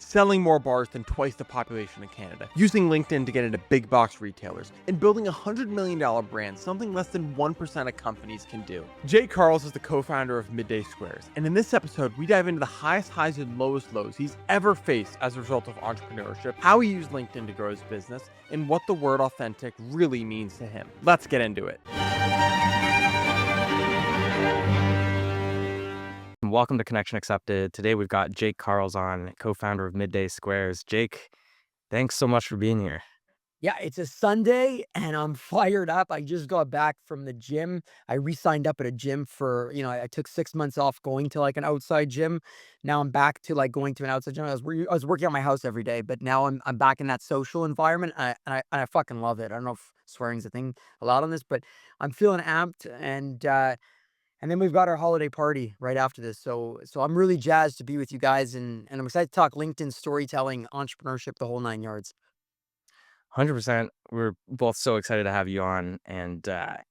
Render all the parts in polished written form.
selling more bars than twice the population in Canada, using LinkedIn to get into big box retailers, and building a $100 million brand, something less than 1% of companies can do. Jake Karls is the co-founder of Midday Squares, and in this episode, we dive into the highest highs and lowest lows he's ever faced as a result of entrepreneurship, how he used LinkedIn to grow his business, and what the word authentic really means to him. Let's get into it. Welcome to Connection Accepted. Today we've got Jake Karls on, co-founder of Midday Squares. Jake, thanks so much for being here. Yeah, it's a Sunday and I'm fired up. I just got back from the gym. I re-signed up at a gym for, I took 6 months off going to like an outside gym. Now I'm back to like going to an outside gym. I was working at my house every day, but now I'm back in that social environment. And I fucking love it. I don't know if swearing's a thing allowed on this, but I'm feeling amped and then we've got our holiday party right after this. So I'm really jazzed to be with you guys and I'm excited to talk LinkedIn storytelling, entrepreneurship, the whole 9 yards. 100%. We're both so excited to have you on and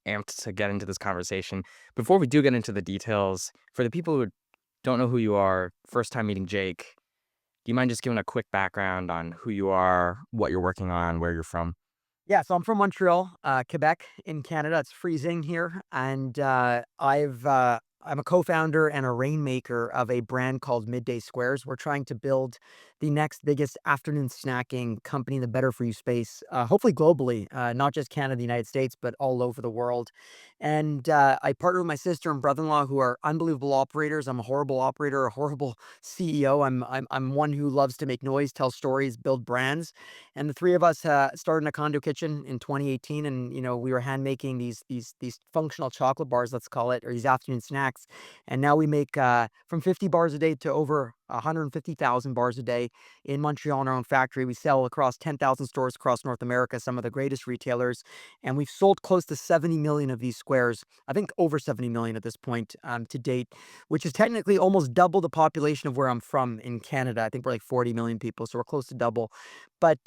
amped to get into this conversation. Before we do get into the details, for the people who don't know who you are, first time meeting Jake, do you mind just giving a quick background on who you are, what you're working on, where you're from? Yeah, so I'm from Montreal, Quebec in Canada. It's freezing here, and I'm a co-founder and a rainmaker of a brand called Midday Squares. We're trying to build the next biggest afternoon snacking company in the better for you space, hopefully globally, not just Canada, the United States, but all over the world. And I partner with my sister and brother-in-law who are unbelievable operators. I'm a horrible operator, a horrible CEO. I'm one who loves to make noise, tell stories, build brands. And the three of us started in a condo kitchen in 2018, and we were hand making these functional chocolate bars, let's call it, or these afternoon snacks. And now we make from 50 bars a day to over 150,000 bars a day in Montreal in our own factory. We sell across 10,000 stores across North America, some of the greatest retailers, and we've sold close to 70 million of these squares. I think over 70 million at this point to date, which is technically almost double the population of where I'm from in Canada. I think we're like 40 million people, so we're close to double. But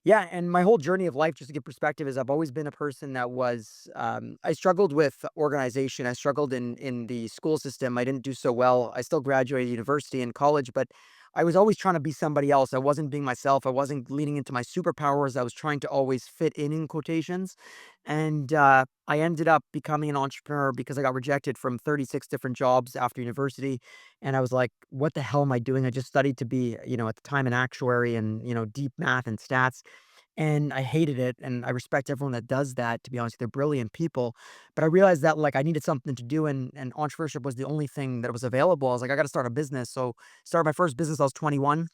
yeah, and my whole journey of life, just to get perspective, is I've always been a person that was I struggled with organization. I struggled in the school system. I didn't do so well. I still graduated university and college, but I was always trying to be somebody else. I wasn't being myself. I wasn't leaning into my superpowers. I was trying to always fit in quotations. And I ended up becoming an entrepreneur because I got rejected from 36 different jobs after university. And I was like, what the hell am I doing? I just studied to be, at the time, an actuary and, deep math and stats. And I hated it, and I respect everyone that does that, to be honest, they're brilliant people, but I realized that, like, I needed something to do, and entrepreneurship was the only thing that was available. I was like, "I gotta start a business," so started my first business, I was 21.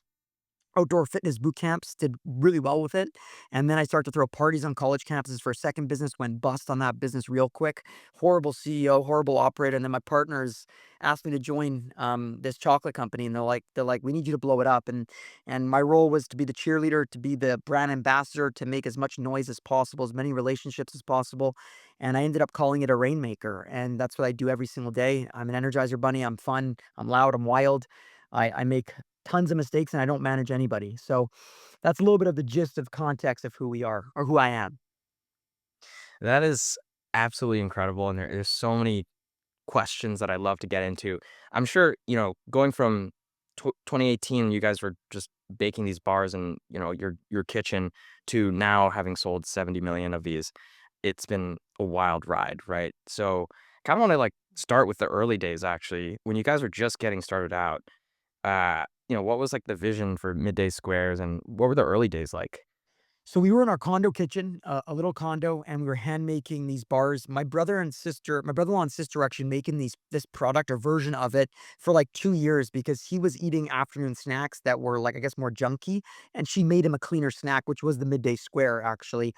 Outdoor fitness boot camps, did really well with it, and then I started to throw parties on college campuses for a second business, went bust on that business real quick. Horrible CEO, horrible operator, and then my partners asked me to join, this chocolate company, and they're like, "We need you to blow it up," and my role was to be the cheerleader, to be the brand ambassador, to make as much noise as possible, as many relationships as possible, and I ended up calling it a Rainmaker, and that's what I do every single day. I'm an Energizer bunny, I'm fun, I'm loud, I'm wild. I make tons of mistakes and I don't manage anybody. So that's a little bit of the gist of context of who we are or who I am. That is absolutely incredible, and there's so many questions that I'd love to get into. I'm sure, going from 2018, you guys were just baking these bars in, your kitchen to now having sold 70 million of these. It's been a wild ride, right? So, kind of want to like start with the early days actually. When you guys were just getting started out, what was like the vision for Midday Squares and what were the early days like? So we were in our condo kitchen, a little condo, and we were hand making these bars. My brother-in-law and sister were actually making this product or version of it for like 2 years because he was eating afternoon snacks that were like, I guess, more junky. And she made him a cleaner snack, which was the Midday Square, actually,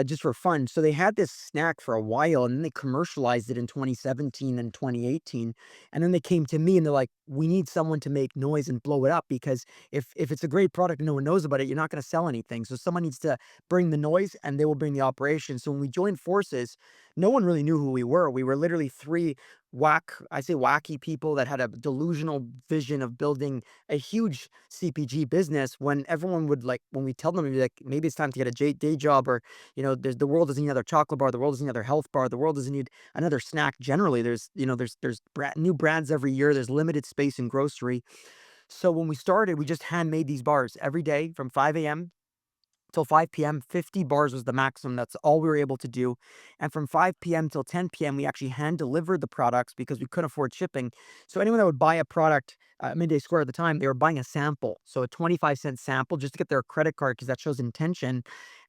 just for fun. So they had this snack for a while and then they commercialized it in 2017 and 2018. And then they came to me and they're like, we need someone to make noise and blow it up because if it's a great product and no one knows about it, you're not going to sell anything. So someone needs to bring the noise and they will bring the operation. So when we joined forces, no one really knew who we were. We were literally three I say wacky people that had a delusional vision of building a huge CPG business when everyone would like, when we tell them, it'd be like, maybe it's time to get a day job or, the world doesn't need another chocolate bar. The world doesn't need another health bar. The world doesn't need another snack. Generally, there's new brands every year. There's limited space in grocery. So when we started, we just handmade these bars every day from 5 a.m. till 5 p.m. 50 bars was the maximum. That's all we were able to do. And from 5 p.m. till 10 p.m., we actually hand delivered the products because we couldn't afford shipping. So anyone that would buy a product at Midday Square at the time, they were buying a sample. So a 25-cent sample just to get their credit card because that shows intention.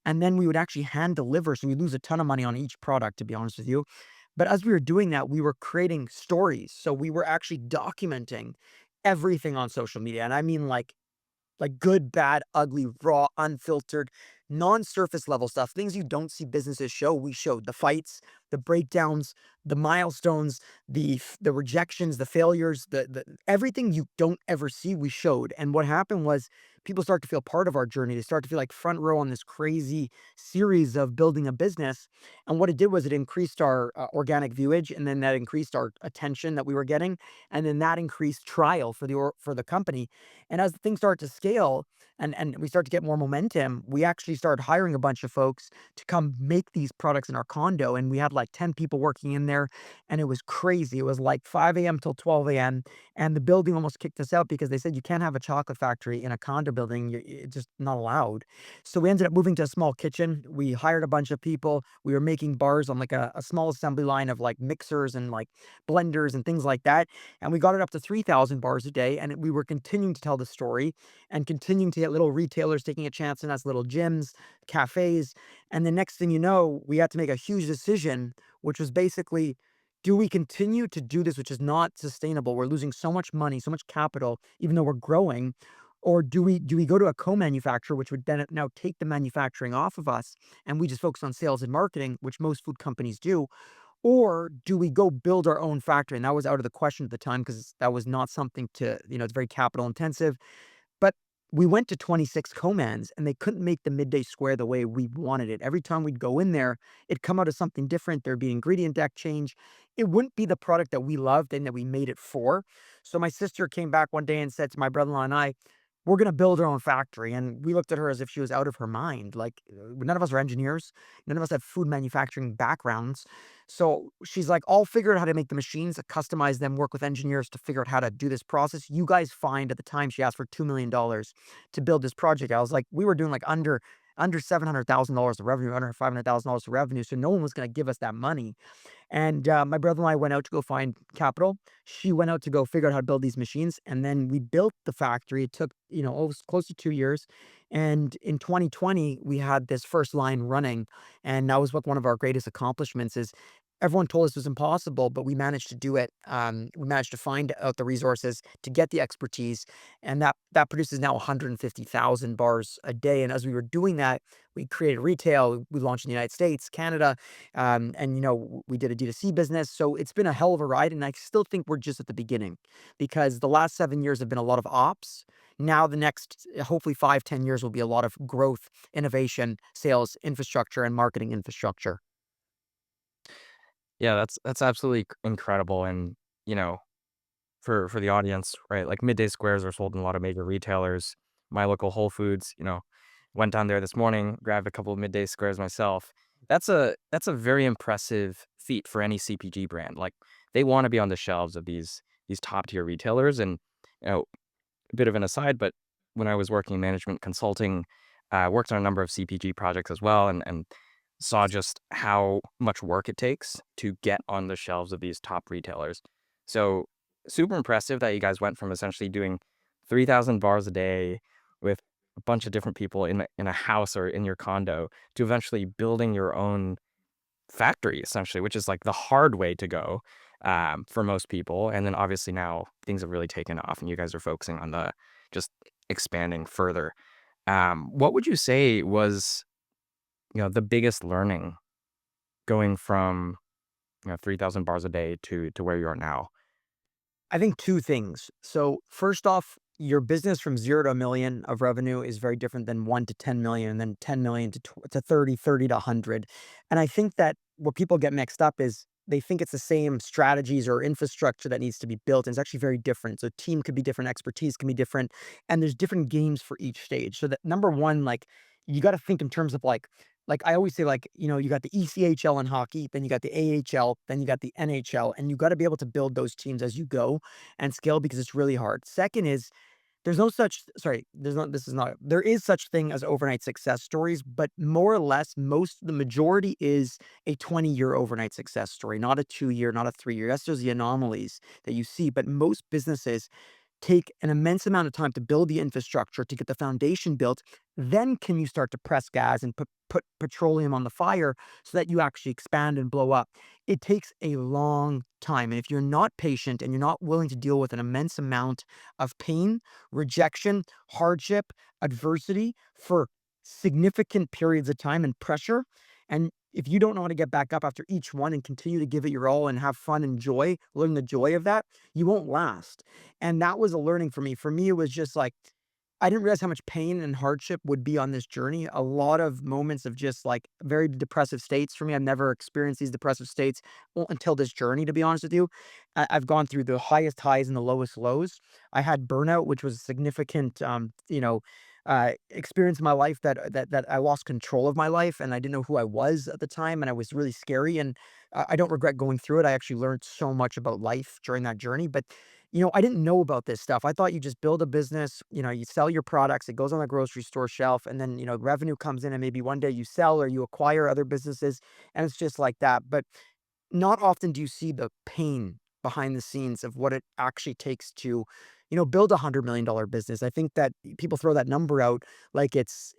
And then we would actually hand deliver. So we lose a ton of money on each product, to be honest with you. But as we were doing that, we were creating stories. So we were actually documenting everything on social media. And I mean like good, bad, ugly, raw, unfiltered, non-surface level stuff, things you don't see businesses show. We showed the fights, the breakdowns, the milestones, the rejections, the failures, the everything you don't ever see, we showed. And what happened was people start to feel part of our journey. They start to feel like front row on this crazy series of building a business. And what it did was it increased our organic viewage, and then that increased our attention that we were getting, and then that increased trial for for the company. And as things start to scale and we start to get more momentum, we actually started hiring a bunch of folks to come make these products in our condo. And we had like 10 people working in there, and it was crazy. It was like 5 a.m. till 12 a.m. And the building almost kicked us out because they said you can't have a chocolate factory in a condo building. It's just not allowed. So we ended up moving to a small kitchen. We hired a bunch of people. We were making bars on like a small assembly line of like mixers and like blenders and things like that. And we got it up to 3,000 bars a day. And we were continuing to tell the story and continuing to get little retailers taking a chance in us, little gyms, cafes. And the next thing you know, we had to make a huge decision, which was basically, do we continue to do this, which is not sustainable? We're losing so much money, so much capital, even though we're growing. Or do we go to a co-manufacturer, which would then now take the manufacturing off of us, and we just focus on sales and marketing, which most food companies do? Or do we go build our own factory? And that was out of the question at the time because that was not something to, it's very capital intensive. But we went to 26 co-mans and they couldn't make the Midday Square the way we wanted it. Every time we'd go in there, it'd come out as something different. There'd be ingredient deck change. It wouldn't be the product that we loved and that we made it for. So my sister came back one day and said to my brother-in-law and I, we're going to build our own factory. And we looked at her as if she was out of her mind. Like, none of us are engineers. None of us have food manufacturing backgrounds. So she's like, I'll figure out how to make the machines, customize them, work with engineers to figure out how to do this process. You guys find, at the time she asked for $2 million to build this project. I was like, we were doing like under $700,000 of revenue, under $500,000 of revenue. So no one was going to give us that money. And my brother and I went out to go find capital. She went out to go figure out how to build these machines. And then we built the factory. It took, it was close to 2 years. And in 2020, we had this first line running. And that was what one of our greatest accomplishments is. Everyone told us it was impossible, but we managed to do it. We managed to find out the resources to get the expertise, and that produces now 150,000 bars a day. And as we were doing that, we created retail. We launched in the United States, Canada, and we did a D2C business. So it's been a hell of a ride, and I still think we're just at the beginning because the last 7 years have been a lot of ops. Now the next, hopefully 5, 10 years will be a lot of growth, innovation, sales infrastructure, and marketing infrastructure. Yeah, that's absolutely incredible. And you know, for the audience, right? Like Midday Squares are sold in a lot of major retailers. My local Whole Foods, went down there this morning, grabbed a couple of Midday Squares myself. That's a very impressive feat for any CPG brand. Like they want to be on the shelves of these top tier retailers. And you know, a bit of an aside, but when I was working in management consulting, worked on a number of CPG projects as well, and saw just how much work it takes to get on the shelves of these top retailers. So super impressive that you guys went from essentially doing 3,000 bars a day with a bunch of different people in a house or in your condo to eventually building your own factory, essentially, which is like the hard way to go for most people. And then obviously now things have really taken off, and you guys are focusing on the just expanding further. What would you say was the biggest learning going from 3,000 bars a day to where you are now? I think two things. So first off, your business from 0 to 1 million of revenue is very different than 1 to 10 million, and then 10 million to 30, 30 to 100. And I think that what people get mixed up is they think it's the same strategies or infrastructure that needs to be built. And it's actually very different. So team could be different, expertise can be different, and there's different games for each stage. So that number one, like you got to think in terms of like I always say, like, you got the ECHL in hockey, then you got the AHL, then you got the NHL, and you got to be able to build those teams as you go and scale because it's really hard. Second is There's no such sorry, there's not this is not there is such thing as overnight success stories, but more or less, the majority is a 20-year overnight success story, not a 2-year, not a 3-year. That's just the anomalies that you see. But most businesses take an immense amount of time to build the infrastructure, to get the foundation built. Then can you start to press gas and put petroleum on the fire so that you actually expand and blow up. It takes a long time. And if you're not patient and you're not willing to deal with an immense amount of pain, rejection, hardship, adversity for significant periods of time and pressure, and if you don't know how to get back up after each one and continue to give it your all and have fun and joy, learn the joy of that, you won't last. And that was a learning for me. For me, it was just like, I didn't realize how much pain and hardship would be on this journey. A lot of moments of just like very depressive states for me. I've never experienced these depressive states until this journey, to be honest with you. I've gone through the highest highs and the lowest lows. I had burnout, which was a significant, experience in my life that I lost control of my life and I didn't know who I was at the time, and I was really scary. And I don't regret going through it. I actually learned so much about life during that journey. But I didn't know about this stuff. I thought you just build a business, you sell your products, it goes on the grocery store shelf, and then, revenue comes in and maybe one day you sell or you acquire other businesses, and it's just like that. But not often do you see the pain behind the scenes of what it actually takes to, build $100 million business. I think that people throw that number out like it's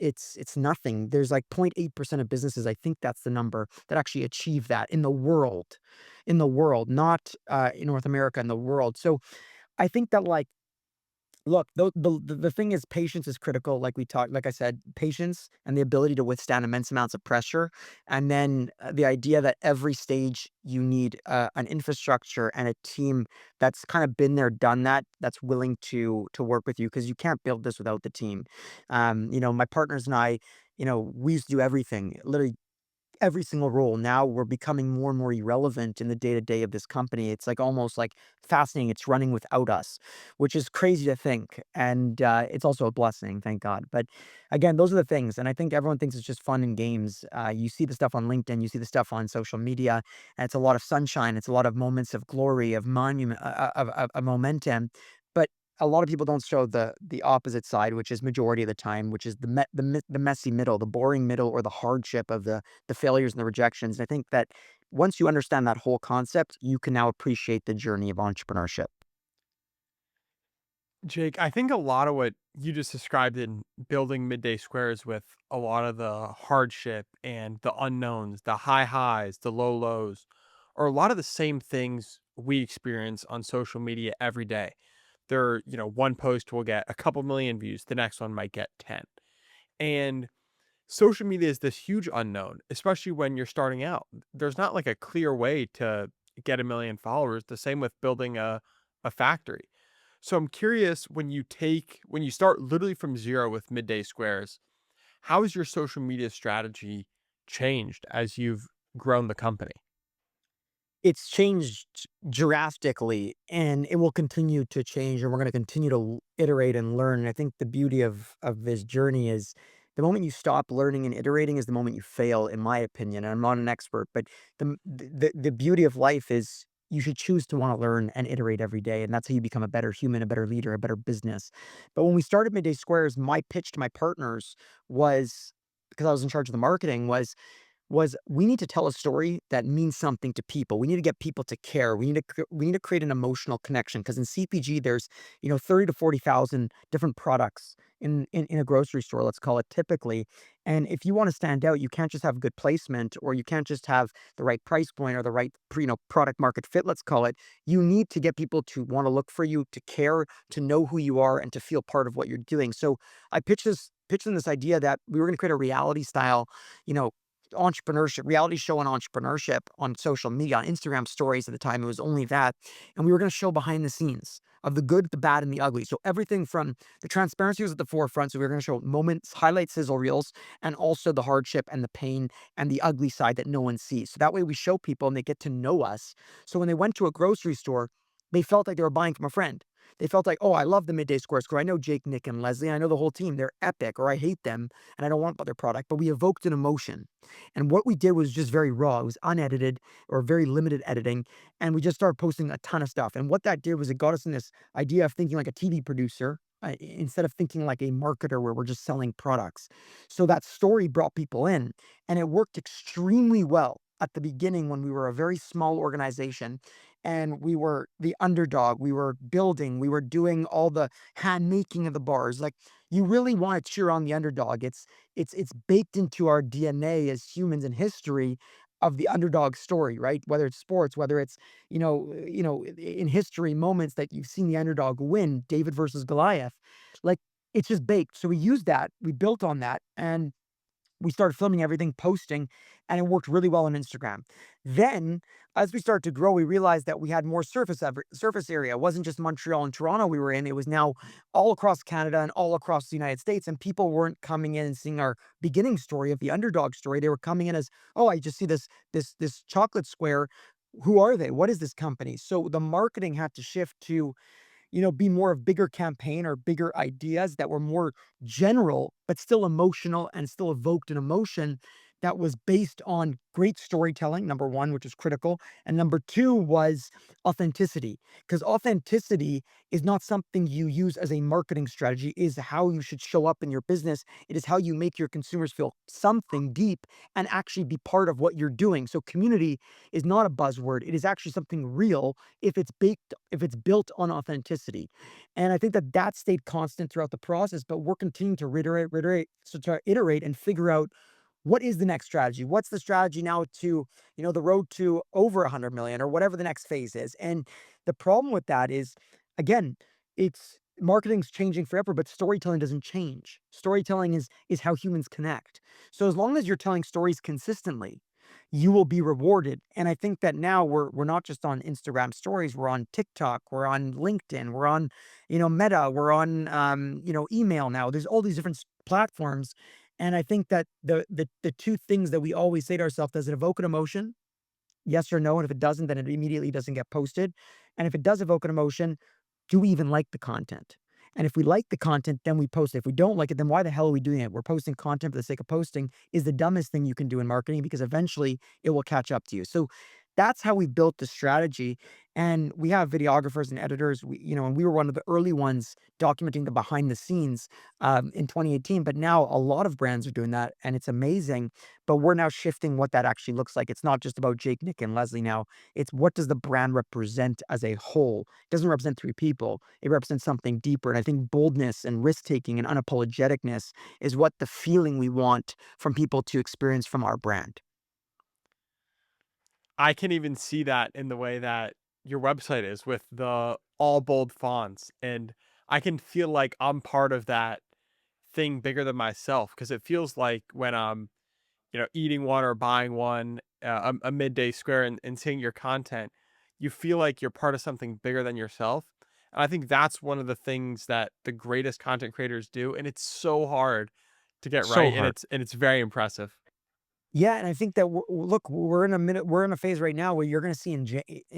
nothing. There's like 0.8% of businesses, I think that's the number, that actually achieve that in the world, not in North America, in the world. So I think that like look, the thing is patience is critical, like I said, patience and the ability to withstand immense amounts of pressure, and then, the idea that every stage you need, an infrastructure and a team that's kinda been there, done that, that's willing to work with you because you can't build this without the team. My partners and I, we used to do everything, literally every single role. Now we're becoming more and more irrelevant in the day to day of this company. It's like almost like fascinating. It's running without us, which is crazy to think. And it's also a blessing, thank God. But again, those are the things. And I think everyone thinks it's just fun and games. You see the stuff on LinkedIn, you see the stuff on social media, and it's a lot of sunshine. It's a lot of moments of glory, of monument, of momentum. But a lot of people don't show the opposite side, which is majority of the time, which is the messy middle, the boring middle, or the hardship of the failures and the rejections. And I think that once you understand that whole concept, you can now appreciate the journey of entrepreneurship. Jake, I think a lot of what you just described in building Midday Squares with a lot of the hardship and the unknowns, the high highs, the low lows, are a lot of the same things we experience on social media every day. One post will get a couple million views, the next one might get 10. And social media is this huge unknown, especially when you're starting out. There's not like a clear way to get a million followers. The same with building a factory. So I'm curious, when you start literally from zero with Midday Squares, how has your social media strategy changed as you've grown the company? It's changed drastically, and it will continue to change, and we're gonna continue to iterate and learn. And I think the beauty of this journey is the moment you stop learning and iterating is the moment you fail, in my opinion. And I'm not an expert, but the beauty of life is you should choose to wanna learn and iterate every day, and that's how you become a better human, a better leader, a better business. But when we started Midday Squares, my pitch to my partners was, because I was in charge of the marketing, was we need to tell a story that means something to people. We need to get people to care. We need to create an emotional connection because in CPG there's 30 to 40,000 different products in a grocery store, let's call it typically. And if you want to stand out, you can't just have good placement or you can't just have the right price point or the right product market fit, let's call it. You need to get people to want to look for you, to care, to know who you are, and to feel part of what you're doing. So I pitched them this idea that we were going to create a reality style, you know, entrepreneurship reality show on entrepreneurship on social media, on Instagram stories. At the time it was only that, and we were going to show behind the scenes of the good, the bad, and the ugly. So everything from the transparency was at the forefront, so we were going to show moments, highlight sizzle reels, and also the hardship and the pain and the ugly side that no one sees. So that way we show people and they get to know us, so when they went to a grocery store they felt like they were buying from a friend. They felt like, oh, I love the Midday Squares because I know Jake, Nick, and Leslie. I know the whole team. They're epic, or I hate them and I don't want their product. But we evoked an emotion. And what we did was just very raw. It was unedited or very limited editing. And we just started posting a ton of stuff. And what that did was it got us in this idea of thinking like a TV producer. Instead of thinking like a marketer where we're just selling products. So that story brought people in and it worked extremely well at the beginning when we were a very small organization and we were the underdog. We were building, we were doing all the hand making of the bars. Like you really want to cheer on the underdog. It's baked into our DNA as humans in history of the underdog story, right? Whether it's sports, whether it's, in history moments that you've seen the underdog win, David versus Goliath. Like it's just baked. So we used that, we built on that, and we started filming everything, posting, and it worked really well on Instagram. Then, as we started to grow, we realized that we had more surface area. It wasn't just Montreal and Toronto we were in. It was now all across Canada and all across the United States. And people weren't coming in and seeing our beginning story of the underdog story. They were coming in as, oh, I just see this chocolate square. Who are they? What is this company? So the marketing had to shift to be more of bigger campaign or bigger ideas that were more general, but still emotional and still evoked an emotion that was based on great storytelling, number one, which is critical. And number two was authenticity, because authenticity is not something you use as a marketing strategy, it is how you should show up in your business. It is how you make your consumers feel something deep and actually be part of what you're doing. So community is not a buzzword. It is actually something real if it's built on authenticity. And I think that that stayed constant throughout the process, but we're continuing to reiterate, so to iterate and figure out what is the next strategy? What's the strategy now to, the road to over 100 million or whatever the next phase is? And the problem with that is, again, it's marketing's changing forever, but storytelling doesn't change. Storytelling is how humans connect. So as long as you're telling stories consistently, you will be rewarded. And I think that now we're not just on Instagram stories, we're on TikTok, we're on LinkedIn, we're on, Meta, we're on email now. There's all these different platforms. And I think that the two things that we always say to ourselves, does it evoke an emotion? Yes or no? And if it doesn't, then it immediately doesn't get posted. And if it does evoke an emotion, do we even like the content? And if we like the content, then we post it. If we don't like it, then why the hell are we doing it? We're posting content for the sake of posting is the dumbest thing you can do in marketing because eventually it will catch up to you. So that's how we built the strategy. And we have videographers and editors, and we were one of the early ones documenting the behind the scenes in 2018. But now a lot of brands are doing that and it's amazing. But we're now shifting what that actually looks like. It's not just about Jake, Nick, and Leslie now. It's what does the brand represent as a whole? It doesn't represent three people. It represents something deeper. And I think boldness and risk taking and unapologeticness is what the feeling we want from people to experience from our brand. I can even see that in the way that your website is with the all bold fonts. And I can feel like I'm part of that thing bigger than myself because it feels like when I'm, eating one or buying one, a midday square and seeing your content, you feel like you're part of something bigger than yourself. And I think that's one of the things that the greatest content creators do. And it's so hard to get So right. And hard. it's very impressive. Yeah, and I think that look, we're in a phase right now where you're going to see in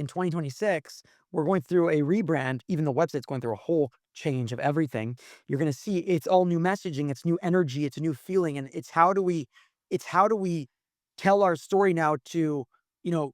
2026, we're going through a rebrand. Even the website's going through a whole change of everything. You're going to see it's all new messaging, it's new energy, it's a new feeling, and it's how do we tell our story now to you know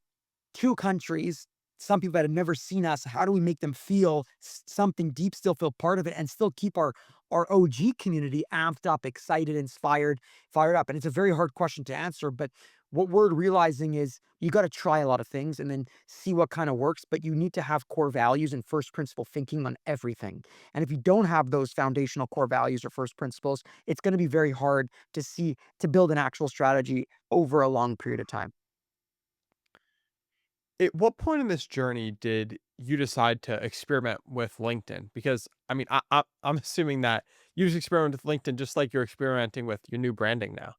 2 countries, some people that have never seen us, how do we make them feel something deep, still feel part of it, and still keep our OG community amped up, excited, inspired, fired up? And it's a very hard question to answer, but what we're realizing is you got to try a lot of things and then see what kind of works, but you need to have core values and first principle thinking on everything. And if you don't have those foundational core values or first principles, it's going to be very hard to build an actual strategy over a long period of time. At what point in this journey did you decide to experiment with LinkedIn? Because I mean, I'm assuming that you just experiment with LinkedIn just like you're experimenting with your new branding now.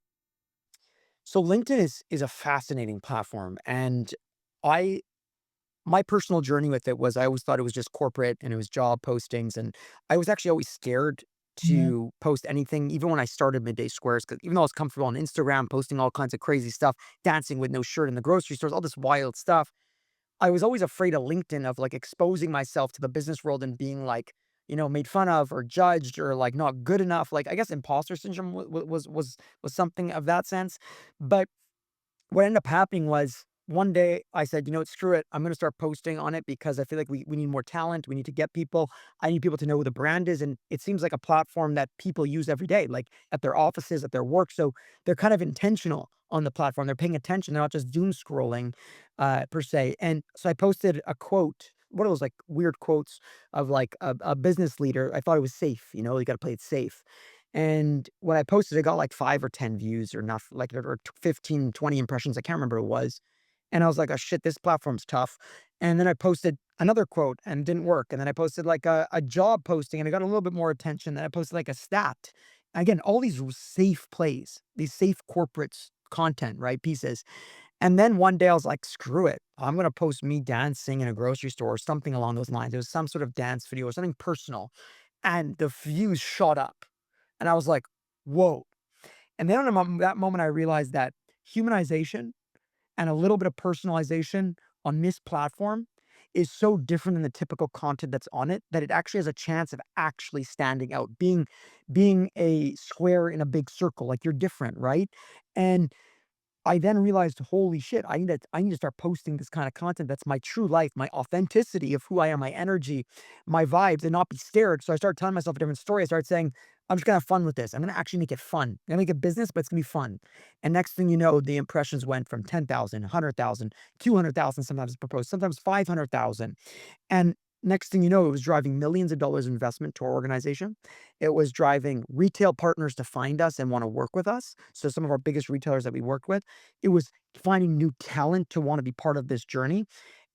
So LinkedIn is a fascinating platform, and I my personal journey with it was I always thought it was just corporate and it was job postings, and I was actually always scared to post anything, even when I started Midday Squares, because even though I was comfortable on Instagram, posting all kinds of crazy stuff, dancing with no shirt in the grocery stores, all this wild stuff, I was always afraid of LinkedIn, of like exposing myself to the business world and being like, made fun of or judged or like not good enough. Like I guess imposter syndrome was something of that sense. But what ended up happening was one day I said, screw it. I'm going to start posting on it because I feel like we need more talent. We need to get people. I need people to know who the brand is. And it seems like a platform that people use every day, like at their offices, at their work. So they're kind of intentional on the platform. They're paying attention. They're not just doom scrolling per se. And so I posted a quote, one of those like weird quotes of like a business leader. I thought it was safe. You got to play it safe. And when I posted, it got like 5 or 10 views or not, like, or 15, 20 impressions. I can't remember what it was. And I was like, oh shit, this platform's tough. And then I posted another quote and it didn't work. And then I posted like a job posting and it got a little bit more attention. Then I posted like a stat. Again, all these safe plays, these safe corporates content, right? Pieces. And then one day I was like, screw it. I'm going to post me dancing in a grocery store or something along those lines. It was some sort of dance video or something personal. And the views shot up. And I was like, whoa. And then that moment, I realized that humanization and a little bit of personalization on this platform is so different than the typical content that's on it that it actually has a chance of actually standing out, being a square in a big circle. Like you're different, right? And I then realized, holy shit, I need to start posting this kind of content that's my true life, my authenticity of who I am, my energy, my vibes, and not be scared. So I started telling myself a different story. I started saying, I'm just gonna have fun with this. I'm gonna actually make it fun. I'm gonna make it business, but it's gonna be fun. And next thing you know, the impressions went from 10,000, 100,000, 200,000, sometimes proposed, sometimes 500,000. And next thing you know, it was driving millions of dollars investment to our organization. It was driving retail partners to find us and want to work with us. So some of our biggest retailers that we worked with, it was finding new talent to want to be part of this journey.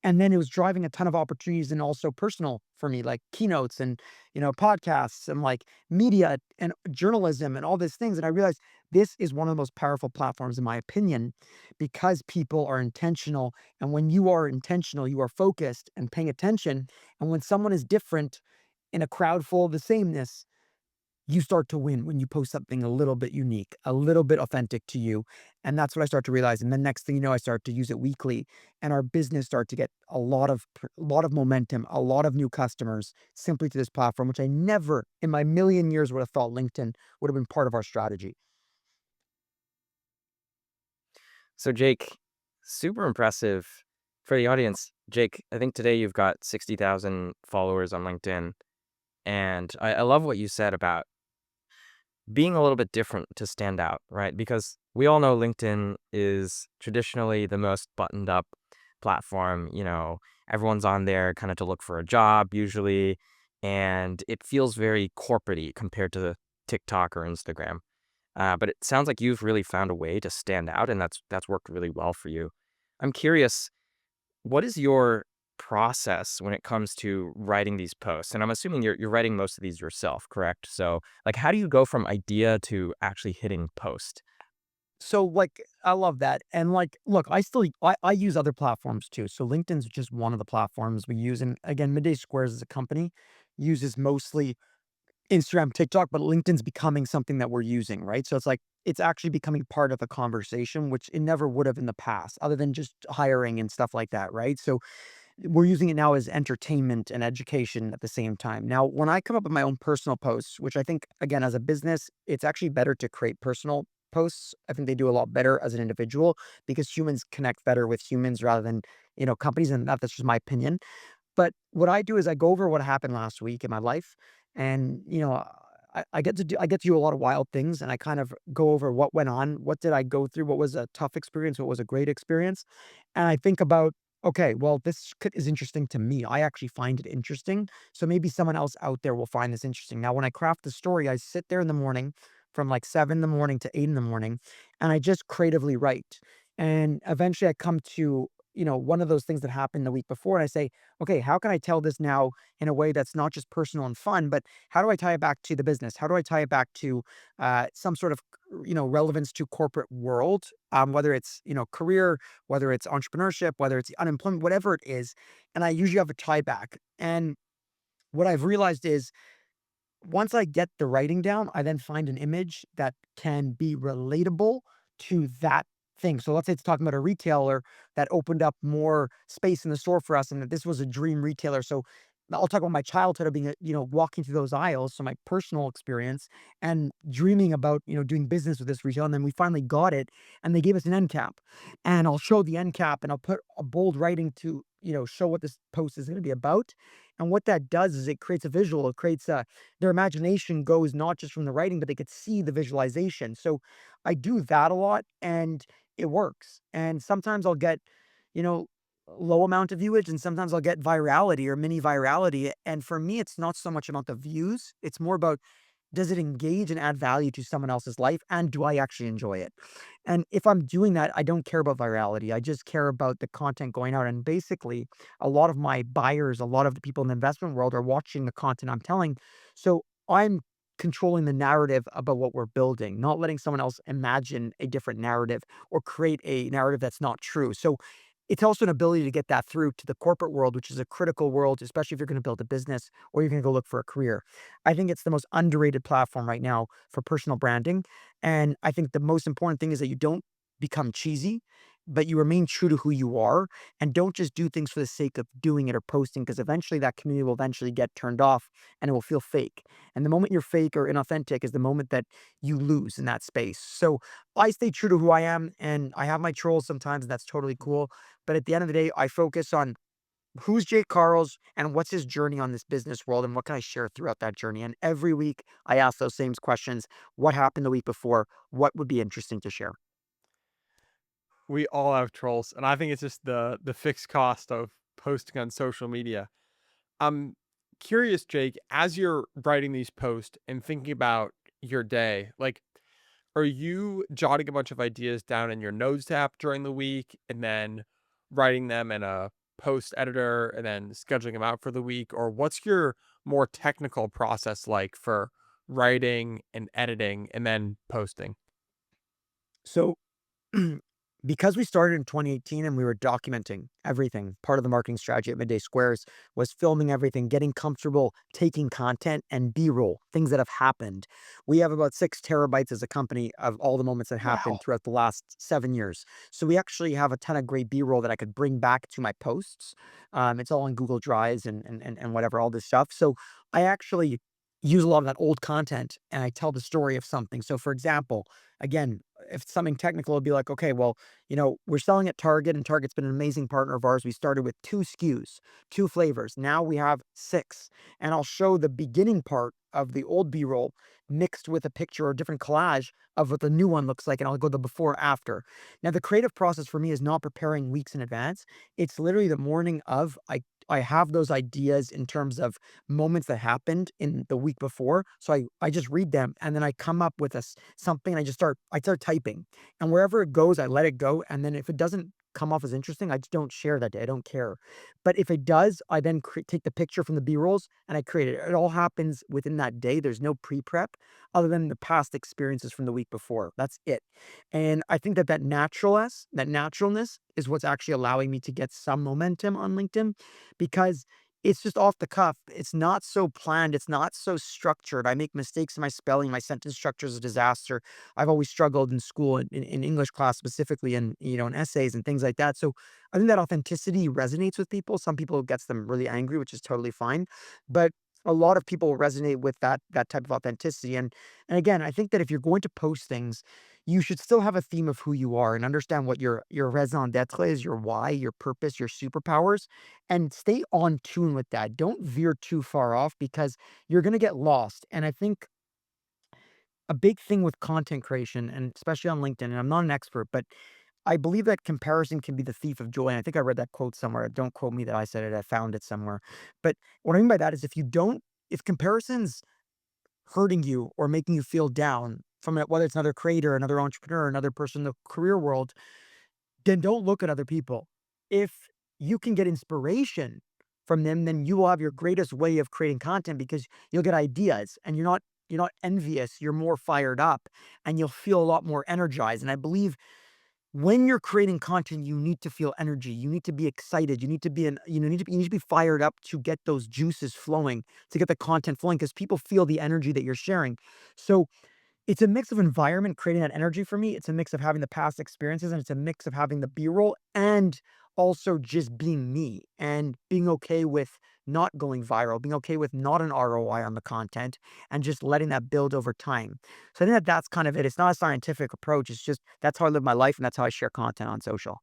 And then it was driving a ton of opportunities and also personal for me, like keynotes and, podcasts and like media and journalism and all these things. And I realized this is one of the most powerful platforms, in my opinion, because people are intentional. And when you are intentional, you are focused and paying attention. And when someone is different in a crowd full of the sameness, you start to win when you post something a little bit unique, a little bit authentic to you. And that's what I start to realize. And then next thing you know, I start to use it weekly and our business start to get a lot of momentum, a lot of new customers simply to this platform, which I never in my million years would have thought LinkedIn would have been part of our strategy. So Jake, super impressive for the audience. Jake, I think today you've got 60,000 followers on LinkedIn. And I love what you said about being a little bit different to stand out, right? Because we all know LinkedIn is traditionally the most buttoned up platform. Everyone's on there kind of to look for a job usually, and it feels very corporate-y compared to TikTok or Instagram. But it sounds like you've really found a way to stand out, and that's worked really well for you. I'm curious, what is your process when it comes to writing these posts? And I'm assuming you're writing most of these yourself, correct? So, like, how do you go from idea to actually hitting post? So like I love that. And like look, I use other platforms too. So LinkedIn's just one of the platforms we use. And again, Midday Squares as a company uses mostly Instagram, TikTok, but LinkedIn's becoming something that we're using, right? So it's like it's actually becoming part of the conversation, which it never would have in the past, other than just hiring and stuff like that, right? So we're using it now as entertainment and education at the same time. Now, when I come up with my own personal posts, which I think, again, as a business, it's actually better to create personal posts. I think they do a lot better as an individual because humans connect better with humans rather than, companies. And that's just my opinion. But what I do is I go over what happened last week in my life, and I get to do a lot of wild things, and I kind of go over what went on, what did I go through, what was a tough experience, what was a great experience, and I think about, okay, well, is interesting to me. I actually find it interesting, so maybe someone else out there will find this interesting. Now, when I craft the story, I sit there in the morning from like 7 in the morning to 8 in the morning, and I just creatively write, and eventually I come to one of those things that happened the week before, and I say, okay, how can I tell this now in a way that's not just personal and fun, but how do I tie it back to the business? How do I tie it back to some sort of relevance to corporate world, whether it's career, whether it's entrepreneurship, whether it's unemployment, whatever it is, and I usually have a tie back. And what I've realized is once I get the writing down, I then find an image that can be relatable to that thing. So let's say it's talking about a retailer that opened up more space in the store for us and that this was a dream retailer. So I'll talk about my childhood of being, walking through those aisles. So my personal experience and dreaming about, doing business with this retailer. And then we finally got it and they gave us an end cap. And I'll show the end cap and I'll put a bold writing to, show what this post is going to be about. And what that does is it creates a visual. It creates their imagination goes not just from the writing, but they could see the visualization. So I do that a lot and it works. And sometimes I'll get, you know, low amount of viewage and sometimes I'll get virality or mini virality. And for me, it's not so much about the views. It's more about does it engage and add value to someone else's life? And do I actually enjoy it? And if I'm doing that, I don't care about virality. I just care about the content going out. And basically, a lot of my buyers, a lot of the people in the investment world are watching the content I'm telling. So I'm controlling the narrative about what we're building, not letting someone else imagine a different narrative or create a narrative that's not true. So it's also an ability to get that through to the corporate world, which is a critical world, especially if you're going to build a business or you're going to go look for a career. I think it's the most underrated platform right now for personal branding. And I think the most important thing is that you don't become cheesy, but you remain true to who you are and don't just do things for the sake of doing it or posting because eventually that community will eventually get turned off and it will feel fake. And the moment you're fake or inauthentic is the moment that you lose in that space. So I stay true to who I am and I have my trolls sometimes, and that's totally cool. But at the end of the day, I focus on who's Jake Karls and what's his journey on this business world and what can I share throughout that journey. And every week I ask those same questions. What happened the week before? What would be interesting to share? We all have trolls, and I think it's just the fixed cost of posting on social media. I'm curious, Jake, as you're writing these posts and thinking about your day, like, are you jotting a bunch of ideas down in your notes app during the week and then writing them in a post editor and then scheduling them out for the week? Or what's your more technical process like for writing and editing and then posting? So because we started in 2018 and we were documenting everything, part of the marketing strategy at Midday Squares was filming everything, getting comfortable taking content and B-roll, things that have happened. We have about 6 terabytes as a company of all the moments that happened Wow. throughout the last 7 years. So we actually have a ton of great B-roll that I could bring back to my posts. It's all in Google Drives and whatever, all this stuff. So I actually use a lot of that old content and I tell the story of something. So for example, again, if it's something technical, it'd be like, okay, well, we're selling at Target and Target's been an amazing partner of ours. We started with 2 SKUs, 2 flavors. Now we have 6. And I'll show the beginning part of the old B-roll mixed with a picture or different collage of what the new one looks like. And I'll go the before after. Now, the creative process for me is not preparing weeks in advance. It's literally the morning of I have those ideas in terms of moments that happened in the week before. So I just read them and then I come up with something and I start typing. And wherever it goes, I let it go. And then if it doesn't come off as interesting, I just don't share that day. I don't care. But if it does, I then take the picture from the B-rolls and I create it. It all happens within that day. There's no pre-prep other than the past experiences from the week before. That's it. And I think that that naturalness is what's actually allowing me to get some momentum on LinkedIn because it's just off the cuff. It's not so planned. It's not so structured. I make mistakes in my spelling. My sentence structure is a disaster. I've always struggled in school, in English class specifically, and in essays and things like that. So I think that authenticity resonates with people. Some people it gets them really angry, which is totally fine. But a lot of people resonate with that type of authenticity. And again, I think that if you're going to post things, you should still have a theme of who you are and understand what your raison d'être is, your why, your purpose, your superpowers, and stay on tune with that. Don't veer too far off because you're going to get lost. And I think a big thing with content creation, and especially on LinkedIn, and I'm not an expert, but I believe that comparison can be the thief of joy. And I think I read that quote somewhere. Don't quote me that I said it. I found it somewhere. But what I mean by that is if comparison's hurting you or making you feel down from it, whether it's another creator, another entrepreneur, another person in the career world, then don't look at other people. If you can get inspiration from them, then you will have your greatest way of creating content because you'll get ideas and you're not envious, you're more fired up and you'll feel a lot more energized. And I believe when you're creating content, you need to feel energy. You need to be excited. You need to be you need to be fired up to get those juices flowing, to get the content flowing because people feel the energy that you're sharing. So It's a mix of environment creating that energy for me. It's a mix of having the past experiences, and it's a mix of having the B-roll and also just being me and being okay with not going viral, being okay with not an ROI on the content and just letting that build over time. So I think that that's kind of it. It's not a scientific approach. It's just that's how I live my life and that's how I share content on social.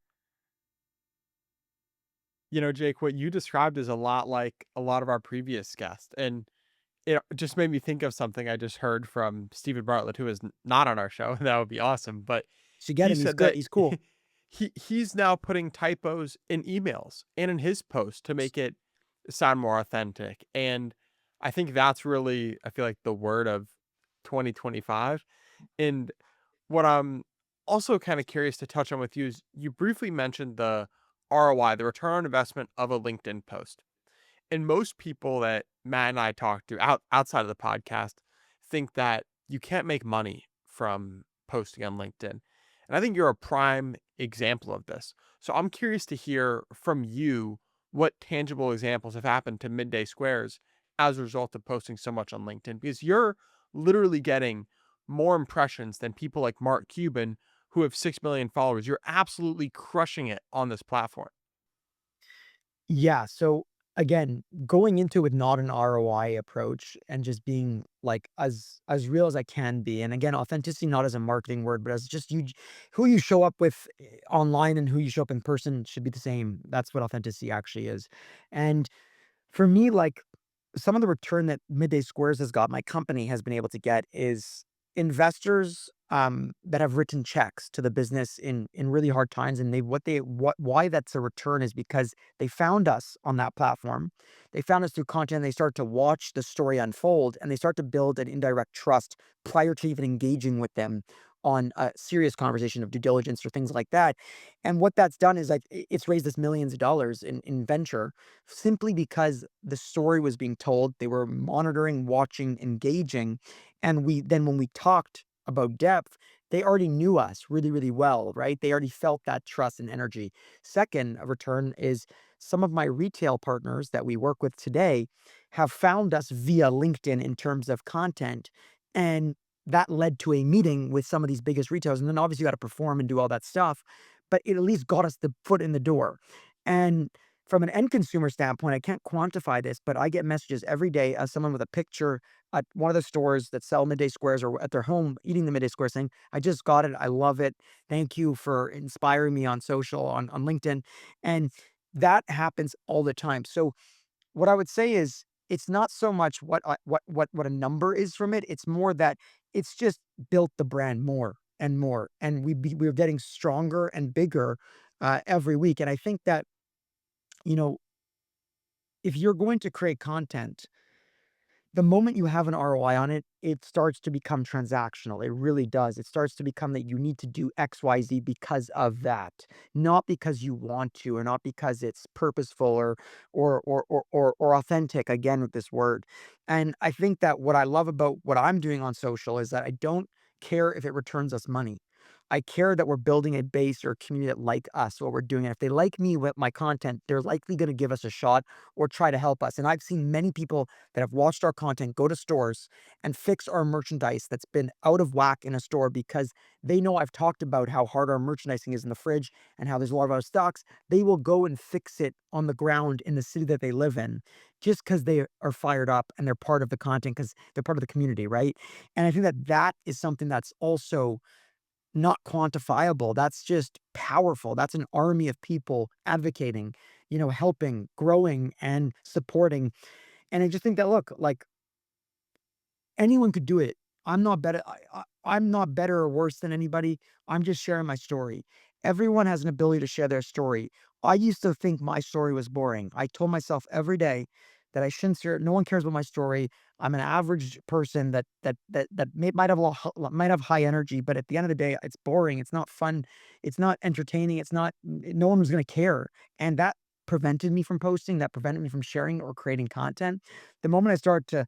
You know, Jake, what you described is a lot like a lot of our previous guests. And it just made me think of something I just heard from Stephen Bartlett, who is not on our show. That would be awesome. But So get he him. He's said good. that He's cool. he's now putting typos in emails and in his post to make it sound more authentic. And I think that's really, I feel like, the word of 2025. And what I'm also kind of curious to touch on with you is you briefly mentioned the ROI, the return on investment of a LinkedIn post. And most people that Matt and I talk to outside of the podcast think that you can't make money from posting on LinkedIn. And I think you're a prime example of this. So I'm curious to hear from you what tangible examples have happened to Midday Squares as a result of posting so much on LinkedIn, because you're literally getting more impressions than people like Mark Cuban who have 6 million followers. You're absolutely crushing it on this platform. Yeah, so again, going into it with not an ROI approach and just being like as real as I can be. And again, authenticity not as a marketing word, but as just who you show up with online and who you show up in person should be the same. That's what authenticity actually is. And for me, like some of the return that Midday Squares has got, my company has been able to get is investors that have written checks to the business in really hard times, and what why that's a return is because they found us on that platform. They found us through content. They start to watch the story unfold, and they start to build an indirect trust prior to even engaging with them on a serious conversation of due diligence or things like that. And what that's done is like it's raised us millions of dollars in venture simply because the story was being told. They were monitoring, watching, engaging. And when we talked about depth, they already knew us really, really well, right? They already felt that trust and energy. Second, a return is some of my retail partners that we work with today have found us via LinkedIn in terms of content. And that led to a meeting with some of these biggest retailers. And then obviously you got to perform and do all that stuff, but it at least got us the foot in the door. And from an end consumer standpoint, I can't quantify this, but I get messages every day as someone with a picture at one of the stores that sell Midday Squares or at their home eating the Midday Square saying, I just got it. I love it. Thank you for inspiring me on social, on LinkedIn. And that happens all the time. So what I would say is it's not so much what a number is from it. It's more that it's just built the brand more and more. And we're getting stronger and bigger every week. And I think that, you know, if you're going to create content, the moment you have an ROI on it, it starts to become transactional. It really does. It starts to become that you need to do XYZ because of that, not because you want to, or not because it's purposeful or authentic. Again, with this word, and I think that what I love about what I'm doing on social is that I don't care if it returns us money. I care that we're building a base or a community that like us, what we're doing. And if they like me with my content, they're likely going to give us a shot or try to help us. And I've seen many people that have watched our content go to stores and fix our merchandise that's been out of whack in a store because they know I've talked about how hard our merchandising is in the fridge and how there's a lot of out of stocks. They will go and fix it on the ground in the city that they live in just because they are fired up and they're part of the content because they're part of the community, right? And I think that that is something that's also not quantifiable. That's just powerful. That's an army of people advocating, helping, growing, and supporting. And I just think that, look, like anyone could do it. I'm not better. I'm not better or worse than anybody. I'm just sharing my story. Everyone has an ability to share their story. I used to think my story was boring. I told myself every day that I shouldn't share. No one cares about my story. I'm an average person might have might have high energy, but at the end of the day, it's boring. It's not fun. It's not entertaining. It's not. No one was going to care, and that prevented me from posting. That prevented me from sharing or creating content. The moment I started to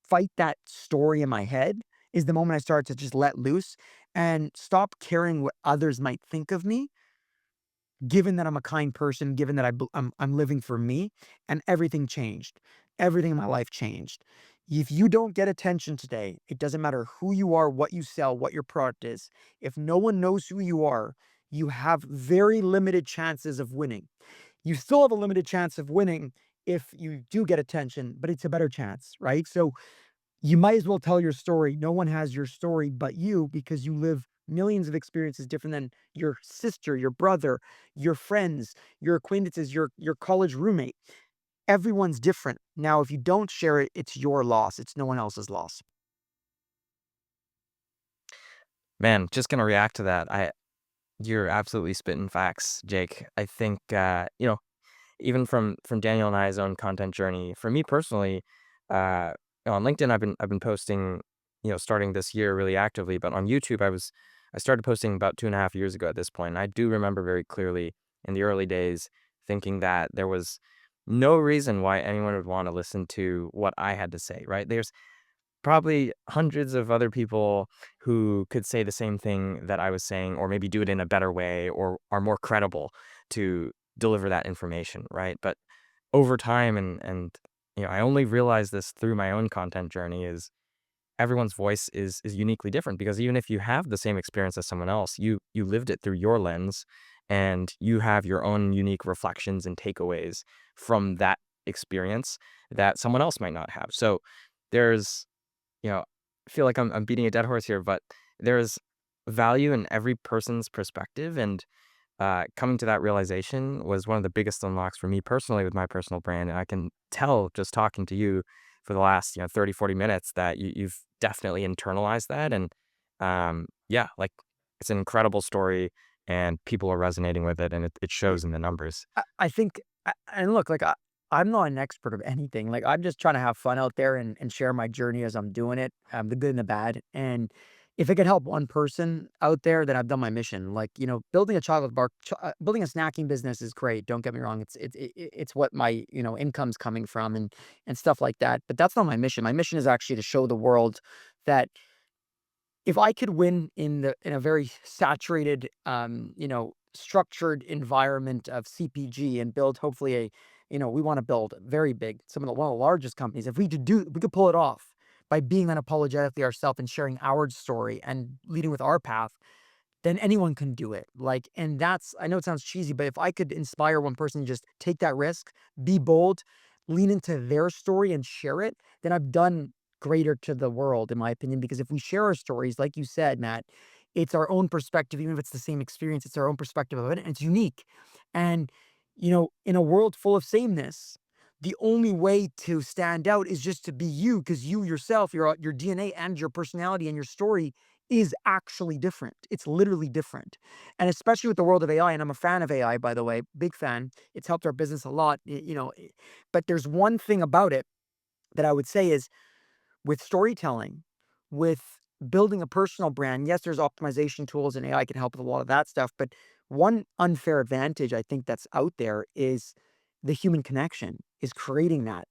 fight that story in my head is the moment I start to just let loose and stop caring what others might think of me, given that I'm a kind person, given that I'm living for me, and everything changed. Everything in my life changed. If you don't get attention today, it doesn't matter who you are, what you sell, what your product is. If no one knows who you are, you have very limited chances of winning. You still have a limited chance of winning if you do get attention, but it's a better chance, right? So you might as well tell your story. No one has your story but you because you live millions of experiences different than your sister, your brother, your friends, your acquaintances, your college roommate. Everyone's different. Now, if you don't share it, it's your loss. It's no one else's loss. Man, just gonna react to that. You're absolutely spitting facts, Jake. I think even from Daniel and I's own content journey, for me personally, on LinkedIn, I've been posting, starting this year really actively, but on YouTube, I started posting about 2.5 years ago at this point. And I do remember very clearly in the early days thinking that there was no reason why anyone would want to listen to what I had to say, right? There's probably hundreds of other people who could say the same thing that I was saying, or maybe do it in a better way, or are more credible to deliver that information, right? But over time, and I only realized this through my own content journey, is everyone's voice is uniquely different, because even if you have the same experience as someone else, you lived it through your lens, and you have your own unique reflections and takeaways from that experience that someone else might not have. So there's I feel like I'm beating a dead horse here, but there's value in every person's perspective, and coming to that realization was one of the biggest unlocks for me personally with my personal brand. And I can tell just talking to you for the last 30, 40 minutes that you've definitely internalized that. And yeah, like, it's an incredible story, and people are resonating with it, and it Y- shows in the numbers. I think, and look, like I'm not an expert of anything. Like I'm just trying to have fun out there and share my journey as I'm doing it, the good and the bad. And if it could help one person out there, then I've done my mission. Like building a chocolate bar, building a snacking business is great. Don't get me wrong. It's what my income's coming from and stuff like that. But that's not my mission. My mission is actually to show the world that if I could win in a very saturated, structured environment of CPG and build hopefully we want to build very big, one of the largest companies. If we could pull it off by being unapologetically ourselves and sharing our story and leading with our path, then anyone can do it. Like, and that's, I know it sounds cheesy, but if I could inspire one person to just take that risk, be bold, lean into their story and share it, then I've done greater to the world, in my opinion. Because if we share our stories, like you said, Matt, it's our own perspective, even if it's the same experience, it's our own perspective of it, and it's unique. And, in a world full of sameness, the only way to stand out is just to be you, because you yourself, your DNA and your personality and your story is actually different. It's literally different. And especially with the world of AI, and I'm a fan of AI, by the way, big fan. It's helped our business a lot, but there's one thing about it that I would say is with storytelling, with building a personal brand, yes, there's optimization tools and AI can help with a lot of that stuff. But one unfair advantage I think that's out there is the human connection, is creating that.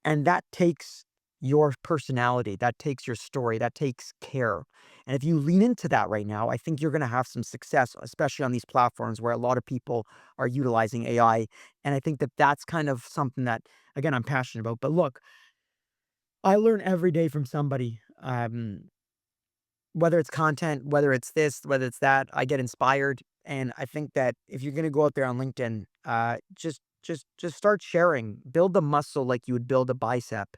And that takes your personality, that takes your story, that takes care. And if you lean into that right now, I think you're going to have some success, especially on these platforms where a lot of people are utilizing AI. And I think that that's kind of something that, again, I'm passionate about. But look, I learn every day from somebody. Whether it's content, whether it's this, whether it's that, I get inspired. And I think that if you're gonna go out there on LinkedIn, just start sharing. Build the muscle like you would build a bicep.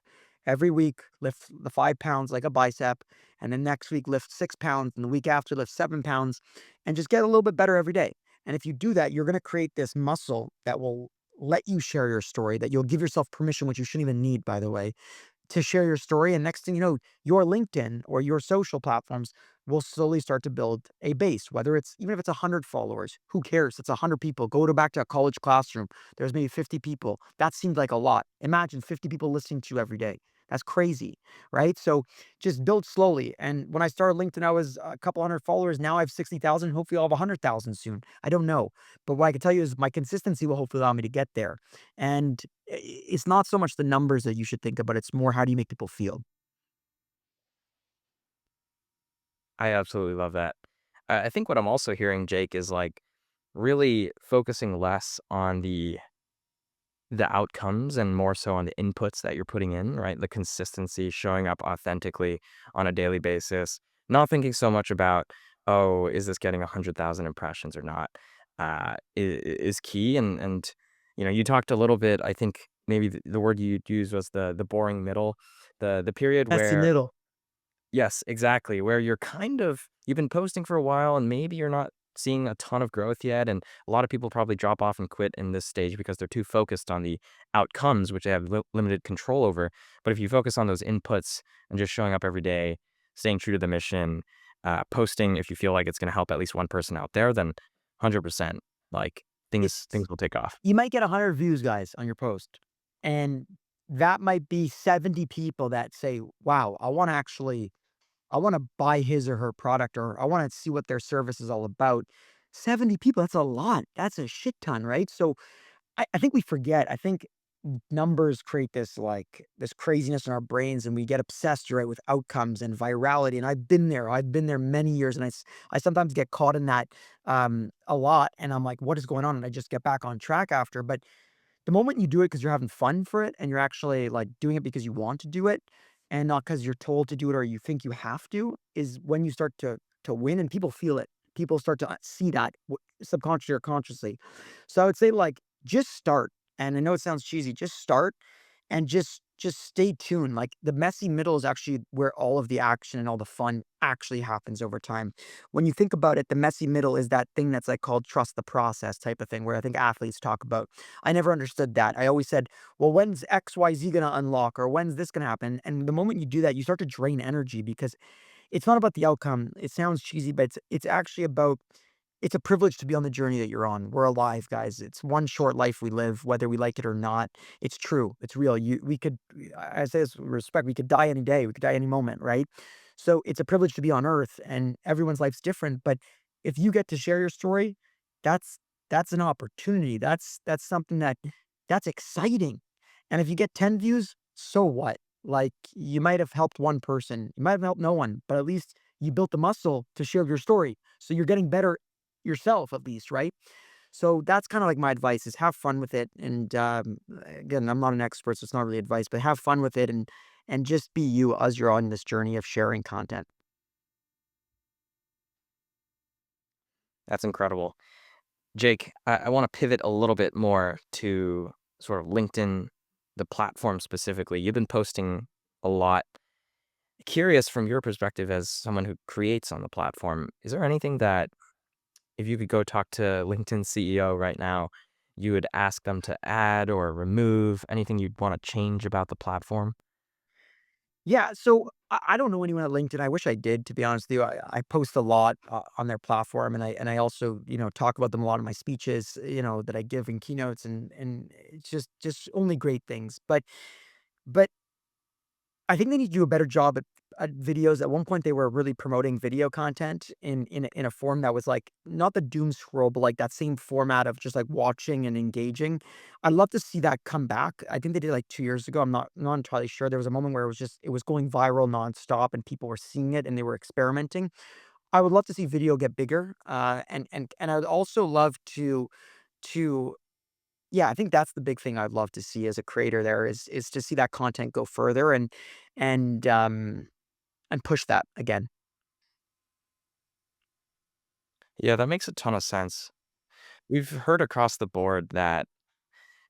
Every week, lift the 5 pounds like a bicep, and then next week lift 6 pounds, and the week after lift 7 pounds, and just get a little bit better every day. And if you do that, you're gonna create this muscle that will let you share your story, that you'll give yourself permission, which you shouldn't even need, by the way, to share your story. And next thing you know, your LinkedIn or your social platforms will slowly start to build a base, whether it's even if it's 100 followers, who cares? It's 100 people. Go to back to a college classroom. There's maybe 50 people. That seemed like a lot. Imagine 50 people listening to you every day. That's crazy, right? So just build slowly. And when I started LinkedIn, I was a couple hundred followers. Now I have 60,000. Hopefully I'll have 100,000 soon. I don't know. But what I can tell you is my consistency will hopefully allow me to get there. And it's not so much the numbers that you should think about, it's more how do you make people feel? I absolutely love that. I think what I'm also hearing, Jake, is like really focusing less on the outcomes and more so on the inputs that you're putting in, right? The consistency, showing up authentically on a daily basis, not thinking so much about, oh, is this getting 100,000 impressions or not, is key. And you talked a little bit. I think maybe the word you used was the boring middle, the period Messy where middle. yes, exactly. Where you've been posting for a while and maybe you're not seeing a ton of growth yet. And a lot of people probably drop off and quit in this stage because they're too focused on the outcomes, which they have limited control over. But if you focus on those inputs and just showing up every day, staying true to the mission, posting if you feel like it's going to help at least one person out there, then 100%, like things It's will take off. You might get 100 views, guys, on your post, and that might be 70 people that say, "Wow, I wanna buy his or her product, or I wanna see what their service is all about." 70 people, that's a lot. That's a shit ton, right? So I think we forget. I think numbers create this like this craziness in our brains, and we get obsessed, right, with outcomes and virality. And I've been there. I've been there many years, and I sometimes get caught in that a lot. And I'm like, what is going on? And I just get back on track after. But the moment you do it because you're having fun for it and you're actually like doing it because you want to do it and not because you're told to do it or you think you have to, is when you start to win and people feel it. People start to see that subconsciously or consciously. So I would say like just start. And I know it sounds cheesy, just start and just stay tuned. Like the messy middle is actually where all of the action and all the fun actually happens over time. When you think about it, the messy middle is that thing that's like called trust the process type of thing, where I think athletes talk about. I never understood that. I always said, well, when's XYZ going to unlock or when's this going to happen? And the moment you do that, you start to drain energy because it's not about the outcome. It sounds cheesy, but it's actually about it's a privilege to be on the journey that you're on. We're alive, guys. It's one short life we live, whether we like it or not. It's true. It's real. We could, I say this with respect, we could die any day. We could die any moment, right? So it's a privilege to be on earth and everyone's life's different. But if you get to share your story, that's, that's an opportunity. That's something that's exciting. And if you get 10 views, so what? Like you might have helped one person, you might have helped no one, but at least you built the muscle to share your story. So you're getting better yourself at least, right? So that's kind of like my advice is have fun with it. And again, I'm not an expert, so it's not really advice, but have fun with it and just be you as you're on this journey of sharing content. That's incredible. Jake, I want to pivot a little bit more to sort of LinkedIn, the platform specifically. You've been posting a lot. Curious from your perspective as someone who creates on the platform, is there anything that if you could go talk to LinkedIn CEO right now, you would ask them to add or remove anything you'd want to change about the platform? Yeah, so I don't know anyone at LinkedIn. I wish I did, to be honest with you. I post a lot on their platform, and I also talk about them a lot in my speeches, that I give in keynotes, and it's just only great things. But I think they need to do a better job at videos. At one point, they were really promoting video content in a form that was like not the doom scroll, but like that same format of just like watching and engaging. I'd love to see that come back. I think they did like 2 years ago. I'm not entirely sure. There was a moment where it was going viral nonstop, and people were seeing it and they were experimenting. I would love to see video get bigger, and I would also love to yeah, I think that's the big thing I'd love to see as a creator there is to see that content go further and, um, and push that again. Yeah, that makes a ton of sense. We've heard across the board that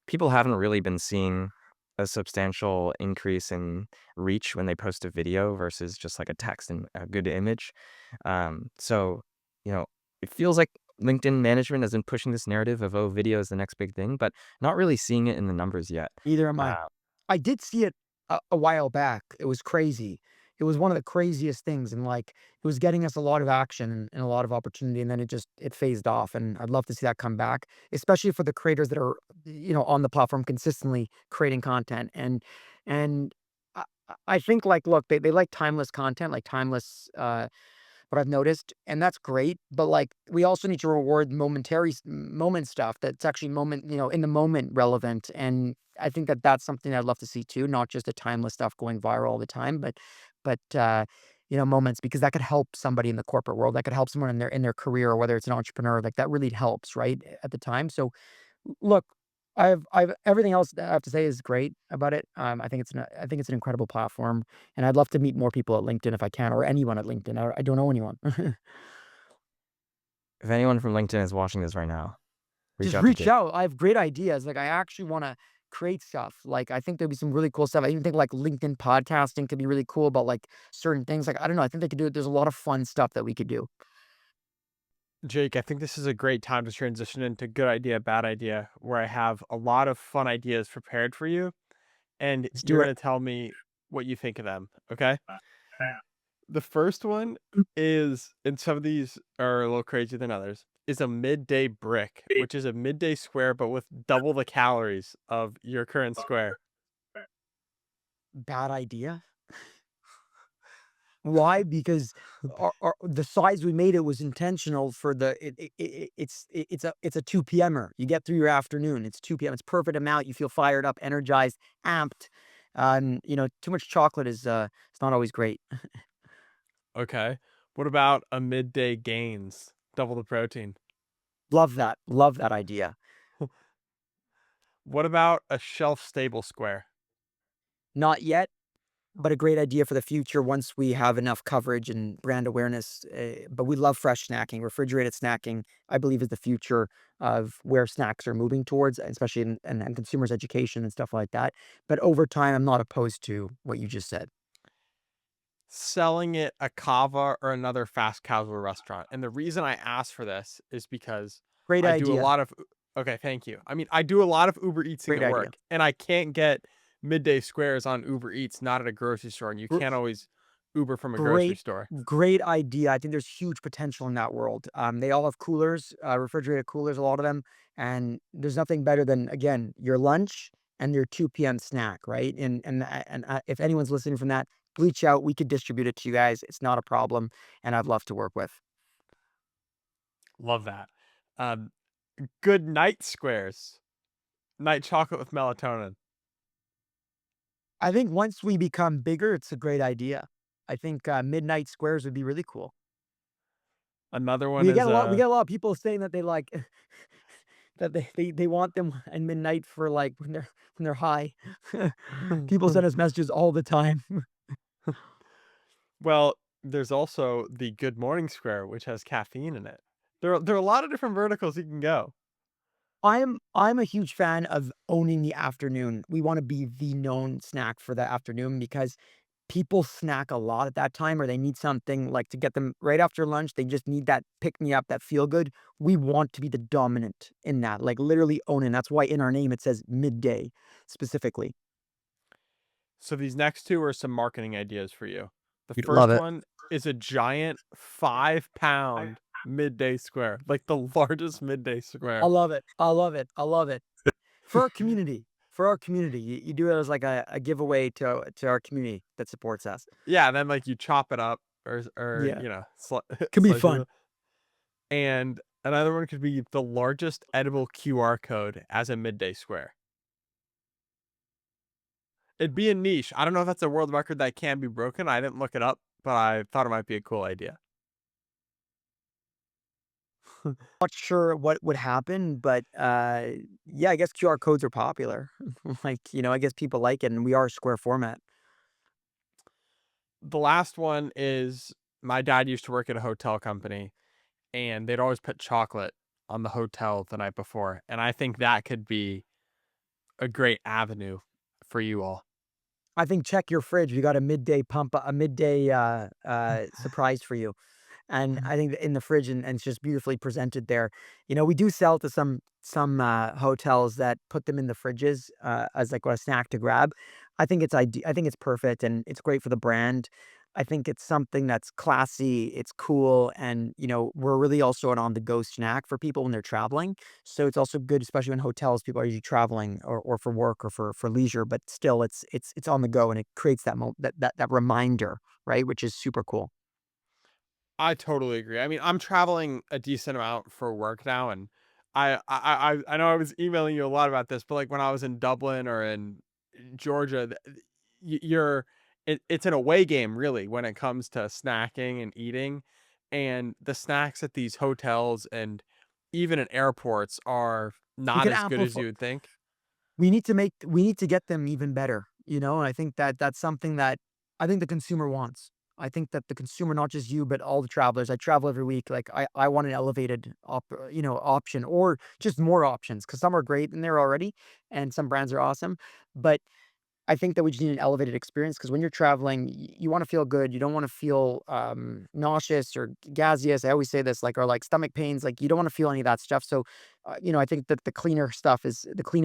people haven't really been seeing a substantial increase in reach when they post a video versus just like a text and a good image. So, you know, it feels like LinkedIn management has been pushing this narrative of, oh, video is the next big thing, but not really seeing it in the numbers yet. Neither am I. Uh, I did see it a while back. It was crazy. It was one of the craziest things, and, like, it was getting us a lot of action and a lot of opportunity, and then it phased off, and I'd love to see that come back, especially for the creators that are, on the platform consistently creating content, and I think, like, look, they like timeless content, like timeless, what I've noticed, and that's great, but, like, we also need to reward moment stuff that's actually in the moment relevant, and I think that that's something I'd love to see too, not just the timeless stuff going viral all the time, but moments because that could help somebody in the corporate world, that could help someone in their career, whether it's an entrepreneur, like, that really helps, right, at the time, so, look, I've everything else that I have to say is great about it. I think it's an incredible platform, and I'd love to meet more people at LinkedIn if I can, or anyone at LinkedIn. I don't know anyone. If anyone from LinkedIn is watching this right now, reach Just out to reach Jake. out. I have great ideas. Like I actually want to create stuff. Like I think there'd be some really cool stuff. I even think like LinkedIn podcasting could be really cool about like certain things. Like I don't know. I think they could do it. There's a lot of fun stuff that we could do. Jake, I think this is a great time to transition into good idea, bad idea, where I have a lot of fun ideas prepared for you, and Let's you're do it. going to tell me what you think of them. Okay. The first one is, and some of these are a little crazier than others, is a midday brick, which is a midday square, but with double the calories of your current square. Bad idea. Why? Because the size we made it was intentional for the it's a 2 PMer. You get through your afternoon. It's 2 PM. It's perfect amount. You feel fired up, energized, amped. You know, too much chocolate is it's not always great. Okay. What about a midday gains, double the protein? Love that. Love that idea. What about a shelf stable square? Not yet, but a great idea for the future once we have enough coverage and brand awareness. But we love fresh snacking. Refrigerated snacking, I believe, is the future of where snacks are moving towards, especially in consumers' education and stuff like that. But over time, I'm not opposed to what you just said. Selling it a kava or another fast casual restaurant. And the reason I ask for this is because Great I do a idea. lot of okay, thank you. I mean, I do a lot of Uber Eatsing Great at idea. work, and I can't get midday squares on Uber Eats, not at a grocery store, and you Gr- can't always Uber from a grocery Great, store. great idea. I think there's huge potential in that world. They all have coolers, refrigerated coolers, a lot of them, and there's nothing better than again your lunch and your 2 p.m. snack, right? And if anyone's listening from that, reach out. We could distribute it to you guys. It's not a problem, and I'd love to work with. Love that. Um, good night squares. Night chocolate with melatonin. I think once we become bigger, it's a great idea. I think midnight squares would be really cool. Another one is We get a lot of people saying that they like that they want them at midnight for like when they're high. People send us messages all the time. well, there's also the good morning square, which has caffeine in it. There are a lot of different verticals you can go. I'm a huge fan of owning the afternoon. We want to be the known snack for the afternoon because people snack a lot at that time or they need something like to get them right after lunch. They just need that pick me up, that feel good. We want to be the dominant in that, like literally own it. That's why in our name it says midday specifically. So these next two are some marketing ideas for you. The You'd love first it. one is a giant 5 pound midday square, like the largest midday I square. love it. I love it. I love it. For our community. For our community. You do it as like a giveaway to our community that supports us. Yeah, and then like you chop it up or Yeah. Could be slice it. fun. And another one could be the largest edible QR code as a midday square. It'd be a niche. I don't know if that's a world record that can be broken. I didn't look it up, but I thought it might be a cool idea. Not sure what would happen, but yeah, I guess QR codes are popular. Like, you know, I guess people like it and we are square format. The last one is my dad used to work at a hotel company and they'd always put chocolate on the hotel the night before. And I think that could be a great avenue for you all. I think check your fridge. We got a midday pump, a midday surprise for you. And I think that in the fridge and it's just beautifully presented there. You know, we do sell to some hotels that put them in the fridges as like a snack to grab. I think it's perfect and it's great for the brand. I think it's something that's classy, it's cool, and you know, we're really also an on-the-go snack for people when they're traveling. So it's also good, especially when hotels, people are usually traveling or for work or for leisure, but still it's on the go and it creates that reminder, right? Which is super cool. I totally agree. I mean, I'm traveling a decent amount for work now, and I know I was emailing you a lot about this, but like when I was in Dublin or in Georgia, you're it's an away game really when it comes to snacking and eating, and the snacks at these hotels and even at airports are We not could as good as amplify you would think. we need to get them even better, you know, and I think that that's something that I think the consumer wants. I think that the consumer, not just you, but all the travelers. I travel every week. Like I want an elevated option or just more options because some are great in there already, and some brands are awesome. But I think that we just need an elevated experience because when you're traveling, you want to feel good. You don't want to feel nauseous or gaseous. I always say this, like, or like stomach pains. Like, you don't want to feel any of that stuff. So, I think that the cleaner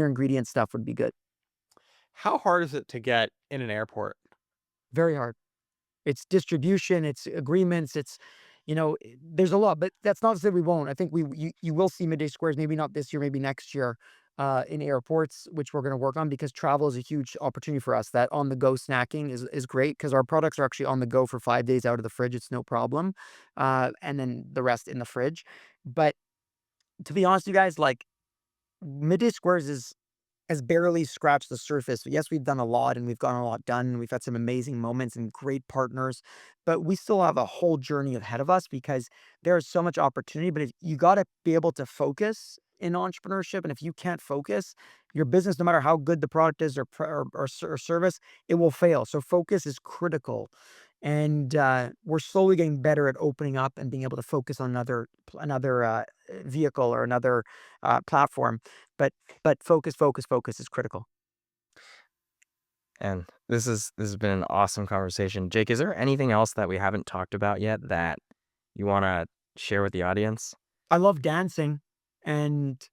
ingredient stuff would be good. How hard is it to get in an airport? Very hard. It's distribution, it's agreements, there's a lot, but that's not to say we won't. I think you will see Midday Squares, maybe not this year, maybe next year, in airports, which we're gonna work on because travel is a huge opportunity for us. That on-the-go snacking is great because our products are actually on the go for 5 days out of the fridge, it's no problem, and then the rest in the fridge. But to be honest with you guys, like, Midday Squares has barely scratched the surface. Yes, we've done a lot and we've gotten a lot done. We've had some amazing moments and great partners, but we still have a whole journey ahead of us because there is so much opportunity. But if you got to be able to focus in entrepreneurship, and if you can't focus, your business, no matter how good the product is or service, it will fail. So focus is critical, and we're slowly getting better at opening up and being able to focus on another vehicle or another platform. But focus is critical. And this has been an awesome conversation. Jake, is there anything else that we haven't talked about yet that you want to share with the audience? I love dancing, and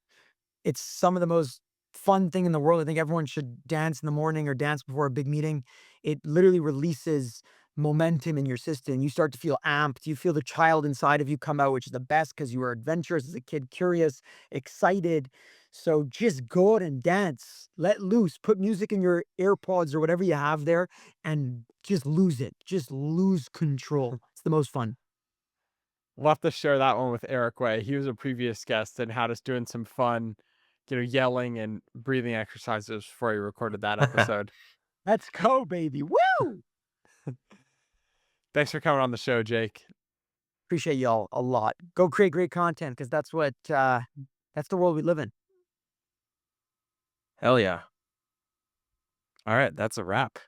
it's some of the most fun thing in the world. I think everyone should dance in the morning or dance before a big meeting. It literally releases momentum in your system. You start to feel amped. You feel the child inside of you come out, which is the best because you were adventurous as a kid, curious, excited. So just go out and dance. Let loose. Put music in your AirPods or whatever you have there and just lose it. Just lose control. It's the most fun. We'll have to share that one with Eric Way. He was a previous guest and had us doing some fun, yelling and breathing exercises before he recorded that episode. Let's go, baby. Woo! Thanks for coming on the show, Jake. Appreciate y'all a lot. Go create great content because that's the world we live in. Hell yeah. All right, that's a wrap.